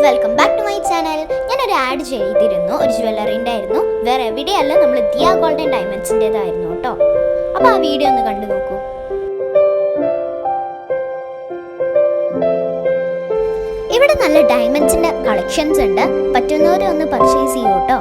Welcome back to my channel. ഞാനൊരു ad ചെയ്തിരുന്നു, ഒരു ജ്വല്ലറിൻ്റെ ആയിരുന്നു. വേറെ എവിടെയല്ല, നമ്മൾ ദിയ ഗോൾഡ് ആൻഡ് ഡയമണ്ട്സിൻ്റെതായിരുന്നു കേട്ടോ. അപ്പോൾ ആ വീഡിയോ ഒന്ന് കണ്ടു നോക്കൂ. ഇവിടെ നല്ല ഡയമണ്ട്സിൻ്റെ കളക്ഷൻസ് ഉണ്ട്, പറ്റുന്നവരെ ഒന്ന് പർച്ചേസ് ചെയ്യൂ കേട്ടോ.